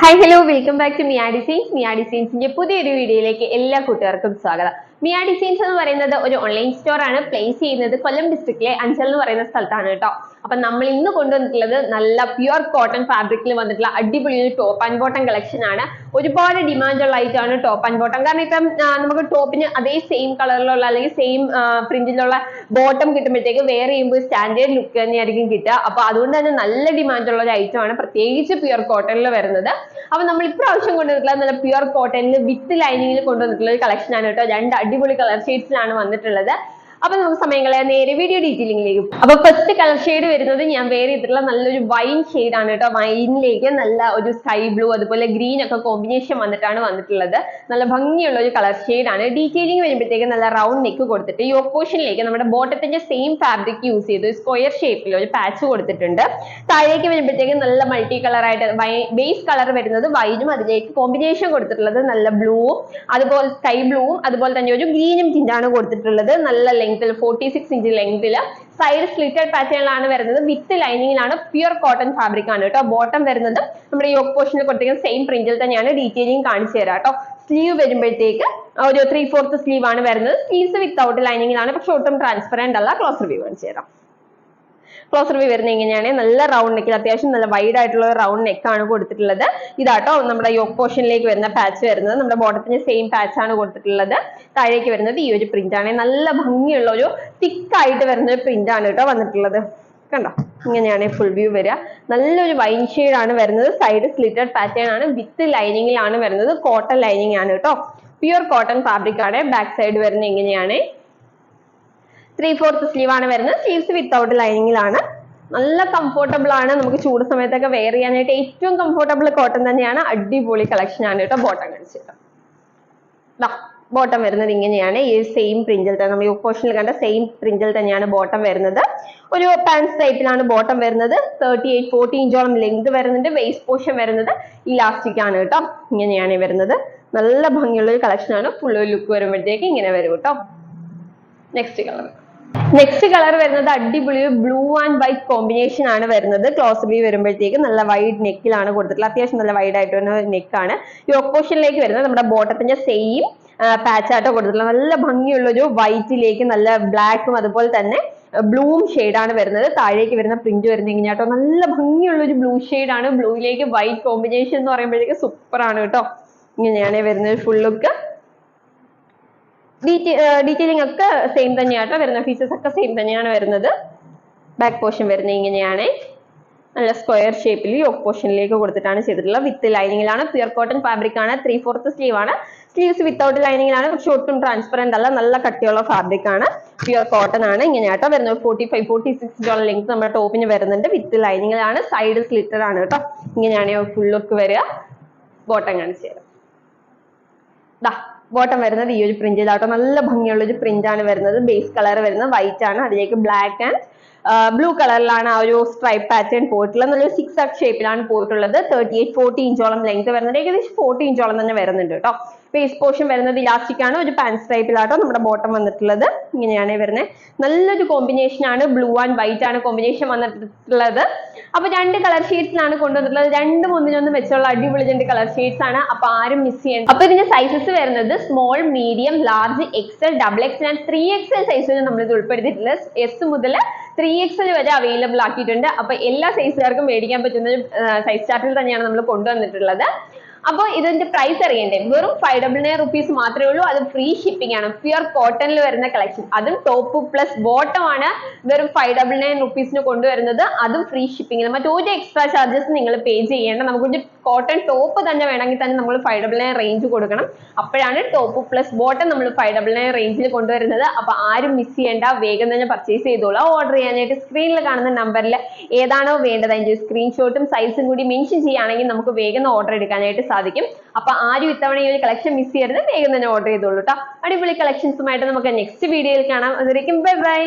Hi hello welcome back to Mia Designs. Mia ഡിസൈൻസിന്റെ പുതിയൊരു വീഡിയോയിലേക്ക് എല്ലാ കൂട്ടുകാർക്കും സ്വാഗതം. മിയ ഡിസൈൻസ് എന്ന് പറയുന്നത് ഒരു ഓൺലൈൻ സ്റ്റോർ ആണ്. പ്ലേസ് ചെയ്യുന്നത് കൊല്ലം ഡിസ്ട്രിക്റ്റിലെ അഞ്ചൽ എന്ന് പറയുന്ന സ്ഥലത്താണ് കേട്ടോ. അപ്പൊ നമ്മൾ ഇന്ന് കൊണ്ടുവന്നിട്ടുള്ളത് നല്ല പ്യുവർ കോട്ടൺ ഫാബ്രിക്കിൽ വന്നിട്ടുള്ള അടിപൊളി ഒരു ടോപ്പ് ആൻഡ് ബോട്ടം കളക്ഷൻ ആണ്. ഒരുപാട് ഡിമാൻഡ് ഉള്ള ഐറ്റമാണ് ടോപ്പ് ആൻഡ് ബോട്ടം. കാരണം ഇപ്പം നമുക്ക് ടോപ്പിന് അതേ സെയിം കളറിലുള്ള അല്ലെങ്കിൽ സെയിം പ്രിന്റിലുള്ള ബോട്ടം കിട്ടുമ്പോഴത്തേക്ക് വെയർ ചെയ്യുമ്പോൾ സ്റ്റാൻഡേർഡ് ലുക്ക് തന്നെയായിരിക്കും കിട്ടുക. അപ്പൊ അതുകൊണ്ട് തന്നെ നല്ല ഡിമാൻഡ് ഉള്ള ഒരു ഐറ്റം ആണ്, പ്രത്യേകിച്ച് പ്യുവർ കോട്ടണിൽ വരുന്നത്. അപ്പൊ നമ്മൾ ഇപ്രാവശ്യം കൊണ്ടുവന്നിട്ടുള്ള നല്ല പ്യുവർ കോട്ടണിൽ വിത്ത് ലൈനിങ്ങിൽ കൊണ്ടുവന്നിട്ടുള്ള ഒരു കളക്ഷൻ ആണ് കേട്ടോ. രണ്ട് അടിപൊളി കളർ ഷെയ്ഡ്സിലാണ് വന്നിട്ടുള്ളത്. അപ്പൊ നമുക്ക് സമയം കളയാൻ നേരെ വീഡിയോ ഡീറ്റെയിലിംഗിലേക്ക്. അപ്പൊ ഫസ്റ്റ് കളർ ഷെയ്ഡ് വരുന്നത് ഞാൻ വേറെ ചെയ്തിട്ടുള്ള നല്ലൊരു വൈൻ ഷെയ്ഡ് ആണ് കേട്ടോ. വൈനിലേക്ക് നല്ല ഒരു സ്കൈ ബ്ലൂ അതുപോലെ ഗ്രീൻ ഒക്കെ കോമ്പിനേഷൻ വന്നിട്ടുള്ളത്. നല്ല ഭംഗിയുള്ള ഒരു കളർ ഷെയ്ഡ് ആണ്. ഡീറ്റെയിലിംഗ് വരുമ്പോഴത്തേക്ക് നല്ല റൗണ്ട് നെക്ക് കൊടുത്തിട്ട് യോക്ക് പോർഷനിലേക്ക് നമ്മുടെ ബോട്ടത്തിന്റെ സെയിം ഫാബ്രിക് യൂസ് ചെയ്ത് സ്ക്വയർ ഷേപ്പിൽ ഒരു പാച്ച് കൊടുത്തിട്ടുണ്ട്. താഴേക്ക് വരുമ്പോഴത്തേക്ക് നല്ല മൾട്ടി കളർ ആയിട്ട് ബേസ് കളർ വരുന്നത് വൈനും അതിലേക്ക് കോമ്പിനേഷൻ കൊടുത്തിട്ടുള്ളത് നല്ല ബ്ലൂവും അതുപോലെ സ്കൈ ബ്ലൂവും അതുപോലെ തന്നെ ഒരു ഗ്രീനും ടിന്റാണ് കൊടുത്തിട്ടുള്ളത്. നല്ല 46 ഇഞ്ച് ലെങ്തിൽ സൈഡ് സ്ലിറ്റഡ് പാറ്റേണിലാണ് വരുന്നത്. വിത്ത് ലൈനിങ്ങിലാണ്, പ്യുവർ കോട്ടൺ ഫാബ്രിക് ആണ് കേട്ടോ. ബോട്ടം വരുന്നത് നമ്മുടെ യോക്ക് പോർഷനിൽ കൊടുത്തിരിക്കുന്ന സെയിം പ്രിന്റിൽ തന്നെയാണ്. ഡീറ്റെയിലിംഗ് കാണിച്ചു തരാം കേട്ടോ. സ്ലീവ് വരുമ്പോഴത്തേക്ക് ഒരു 3/4 സ്ലീവ് ആണ് വരുന്നത്. സ്ലീവ്സ് വിത്തൗട്ട് ലൈനിങ്ങിലാണ്, പക്ഷെ ഒട്ടും ട്രാൻസ്പെറന്റ് അല്ല. ക്ലോസർ വ്യൂ കാണിച്ചു തരാം. ക്ലോസർ വ്യൂ വരുന്നത് ഇങ്ങനെയാണ്. നല്ല റൗണ്ട് നെക്കിൽ അത്യാവശ്യം നല്ല വൈഡ് ആയിട്ടുള്ള റൗണ്ട് നെക്ക് ആണ് കൊടുത്തിട്ടുള്ളത്. ഇതാട്ടോ നമ്മുടെ യോക്ക് പോർഷനിലേക്ക് വരുന്ന പാച്ച് വരുന്നത്. നമ്മുടെ ബോട്ടത്തിന്റെ സെയിം പാച്ച് ആണ് കൊടുത്തിട്ടുള്ളത്. താഴേക്ക് വരുന്നത് ഈ ഒരു പ്രിന്റ് ആണ്. നല്ല ഭംഗിയുള്ള ഒരു തിക്ക് ആയിട്ട് വരുന്ന ഒരു പ്രിന്റ് ആണ് കേട്ടോ വന്നിട്ടുള്ളത്. കണ്ടോ, ഇങ്ങനെയാണ് ഫുൾ വ്യൂ വരിക. നല്ലൊരു വൈൻ ഷെയ്ഡ് ആണ് വരുന്നത്. സൈഡ് സ്ലിറ്റഡ് പാറ്റേൺ ആണ്, വിത്ത് ലൈനിങ്ങിലാണ് വരുന്നത്. കോട്ടൺ ലൈനിങ് ആണ് കേട്ടോ. പ്യുവർ കോട്ടൺ ഫാബ്രിക് ആണ്. ബാക്ക് സൈഡ് വരുന്നത് ഇങ്ങനെയാണ്. 3/4 സ്ലീവ് ആണ് വരുന്നത്. സ്ലീവ്സ് വിത്തൗട്ട് ലൈനിങ്ങിലാണ്. നല്ല കംഫോർട്ടബിൾ ആണ്. നമുക്ക് ചൂട് സമയത്തൊക്കെ വെയർ ചെയ്യാനായിട്ട് ഏറ്റവും കംഫോർട്ടബിൾ കോട്ടൺ തന്നെയാണ്. അടിപൊളി കളക്ഷൻ ആണ് കേട്ടോ. ബോട്ടം കാണിച്ചിട്ട് ബോട്ടം വരുന്നത് ഇങ്ങനെയാണ്. ഈ സെയിം പ്രിന്റിൽ തന്നെ നമ്മൾ പോർഷനിൽ കണ്ട സെയിം പ്രിന്റിൽ തന്നെയാണ് ബോട്ടം വരുന്നത്. ഒരു പാൻസ് ടൈപ്പിലാണ് ബോട്ടം വരുന്നത്. 38-40 ഇഞ്ചോളം ലെങ്ത് വരുന്നുണ്ട്. വേസ്റ്റ് പോർഷൻ വരുന്നത് ഇലാസ്റ്റിക് ആണ് കേട്ടോ. ഇങ്ങനെയാണ് വരുന്നത്. നല്ല ഭംഗിയുള്ള ഒരു കളക്ഷൻ ആണ്. ഫുൾ ലുക്ക് വരുമ്പോഴത്തേക്ക് ഇങ്ങനെ വരും കേട്ടോ. നെക്സ്റ്റ് കളർ വരുന്നത് അടിപൊളി ബ്ലൂ ആൻഡ് വൈറ്റ് കോമ്പിനേഷൻ ആണ് വരുന്നത്. ക്ലോസ് വ്യൂ വരുമ്പോഴത്തേക്ക് നല്ല വൈഡ് നെക്കിലാണ് കൊടുത്തിട്ടുള്ളത്. അത്യാവശ്യം നല്ല വൈഡ് ആയിട്ട് വരുന്ന നെക്കാണ്. യോക്ക് പോർഷനിലേക്ക് വരുന്നത് നമ്മുടെ ബോട്ടത്തിന്റെ സെയിം പാച്ചാട്ടോ കൊടുത്തിട്ടുള്ളത്. നല്ല ഭംഗിയുള്ള ഒരു വൈറ്റിലേക്ക് നല്ല ബ്ലാക്കും അതുപോലെ തന്നെ ബ്ലൂവും ആണ് വരുന്നത്. താഴേക്ക് വരുന്ന പ്രിന്റ് വരുന്നത് ഇങ്ങനെയാട്ടോ. നല്ല ഭംഗിയുള്ള ഒരു ബ്ലൂ ആണ്. ബ്ലൂയിലേക്ക് വൈറ്റ് കോമ്പിനേഷൻ എന്ന് പറയുമ്പോഴേക്ക് സൂപ്പർ ആണ് കേട്ടോ. ഇങ്ങനെയാണ് വരുന്നത് ഫുൾ ലുക്ക്. ഡീറ്റെയിലിംഗ് ഒക്കെ സെയിം തന്നെയാട്ടോ വരുന്ന. ഫീച്ചേഴ്സ് ഒക്കെ സെയിം തന്നെയാണ് വരുന്നത്. ബാക്ക് പോർഷൻ വരുന്നത് ഇങ്ങനെയാണ്. നല്ല സ്ക്വയർ ഷേപ്പിൽ യോക്ക് പോർഷനിലേക്ക് കൊടുത്തിട്ടാണ് ചെയ്തിട്ടുള്ളത്. വിത്ത് ലൈനിങ്ങിലാണ്. പ്യുവർ കോട്ടൺ ഫാബ്രിക് ആണ്. 3/4 സ്ലീവ് ആണ്. സ്ലീവ്സ് വിത്തൗട്ട് ലൈനിങ്ങിലാണ്, പക്ഷെ ഒട്ടും ട്രാൻസ്പെറന്റ് അല്ല. നല്ല കട്ടിയുള്ള ഫാബ്രിക് ആണ്. പ്യുവർ കോട്ടൺ ആണ്. ഇങ്ങനെയാട്ടോ വരുന്നത്. 45-46 ലെങ്ത് നമ്മുടെ ടോപ്പിന് വരുന്നുണ്ട്. വിത്ത് ലൈനിങ്ങിലാണ്. സൈഡ് സ്ലിറ്റഡ് ആണ് കേട്ടോ. ഇങ്ങനെയാണ് ഫുൾ ലുക്ക് വരിക. ബോട്ടം കാണിച്ചു തരാം. ബോട്ടം വരുന്നത് ഈ ഒരു പ്രിന്റിലാട്ടോ. നല്ല ഭംഗിയുള്ള ഒരു പ്രിന്റ് ആണ് വരുന്നത്. ബേസ് കളർ വരുന്നത് വൈറ്റ് ആണ്. അതിലേക്ക് ബ്ലാക്ക് ആൻഡ് ബ്ലൂ കളറിലാണ് ആ ഒരു സ്ട്രൈപ്പ് പാറ്റേൺ പോയിട്ടുള്ളത്. നല്ലൊരു 6 ഷേപ്പിലാണ് പോയിട്ടുള്ളത്. 38-40 ഇഞ്ചോളം ലെങ്ത് വരുന്നുണ്ട്. ഏകദേശം 40 ഇഞ്ചോളം തന്നെ വരുന്നുണ്ട് കേട്ടോ. വേസ്റ്റ് പോർഷൻ വരുന്നത് ഇലാസ്റ്റിക് ആണ്. ഒരു പാൻസ് ടൈപ്പിലാട്ടോ നമ്മുടെ ബോട്ടം വന്നിട്ടുള്ളത്. ഇങ്ങനെയാണ് വരുന്നത്. നല്ലൊരു കോമ്പിനേഷൻ ആണ്. ബ്ലൂ ആൻഡ് വൈറ്റ് ആണ് കോമ്പിനേഷൻ വന്നിട്ടുള്ളത്. അപ്പൊ രണ്ട് കളർ ഷെയ്ഡ്സിലാണ് കൊണ്ടുവന്നിട്ടുള്ളത്. രണ്ടും ഒന്നിനൊന്നും വെച്ചുള്ള അടിപൊളി രണ്ട് കളർ ഷെയ്ഡ്സ് ആണ്. അപ്പൊ ആരും മിസ് ചെയ്യണ്ട. അപ്പൊ ഇതിന്റെ സൈസസ് വരുന്നത് small, medium, large, XL, XXL and 3XL സൈസിൽ നമ്മൾ ഇത് ഉൾപ്പെടുത്തിയിട്ടുള്ളത്. S മുതൽ 3XL വരെ അവൈലബിൾ ആക്കിയിട്ടുണ്ട്. അപ്പൊ എല്ലാ സൈസുകാർക്കും മേടിക്കാൻ പറ്റുന്ന സൈസ് ചാർട്ടിൽ തന്നെയാണ് നമ്മൾ കൊണ്ടുവന്നിട്ടുള്ളത്. അപ്പോൾ ഇതിന്റെ പ്രൈസ് അറിയണ്ടേ? വെറും 599 റുപ്പീസ് മാത്രമേ ഉള്ളൂ. അത് ഫ്രീ ഷിപ്പിംഗ് ആണ്. പ്യുവർ കോട്ടണിൽ വരുന്ന കളക്ഷൻ, അതും ടോപ്പ് പ്ലസ് ബോട്ടം ആണ് വെറും 599 റുപ്പീസിന് കൊണ്ടുവരുന്നത്. അതും ഫ്രീ ഷിപ്പിംഗ്. മറ്റൊരു എക്സ്ട്രാ ചാർജസ് നിങ്ങൾ പേ ചെയ്യേണ്ട. നമുക്കൊരു കോട്ടൺ ടോപ്പ് തന്നെ വേണമെങ്കിൽ തന്നെ നമ്മൾ 599 റേഞ്ച് കൊടുക്കണം. അപ്പോഴാണ് ടോപ്പ് പ്ലസ് ബോട്ടം നമ്മൾ 599 റേഞ്ചിൽ കൊണ്ടുവരുന്നത്. അപ്പൊ ആരും മിസ് ചെയ്യേണ്ട. വേഗം തന്നെ പർച്ചേസ് ചെയ്തോളാം. ഓർഡർ ചെയ്യാനായിട്ട് സ്ക്രീനിൽ കാണുന്ന നമ്പറിൽ ഏതാണോ വേണ്ടത് അതിന്റെ സ്ക്രീൻഷോട്ടും സൈസും കൂടി മെൻഷൻ ചെയ്യുകയാണെങ്കിൽ നമുക്ക് വേഗം ഓർഡർ എടുക്കാനായിട്ട് സാധിക്കും. അപ്പൊ ആരും ഇത്തവണ ഈ ഒരു കളക്ഷൻ മിസ് ചെയ്യരുത്. വേഗം തന്നെ ഓർഡർ ചെയ്തോളൂ കേട്ടോ. അടിപൊളി കളക്ഷൻസുമായിട്ട് നമുക്ക് നെക്സ്റ്റ് വീഡിയോയിൽ കാണാം. അതുവരേക്കും ബൈ ബൈ.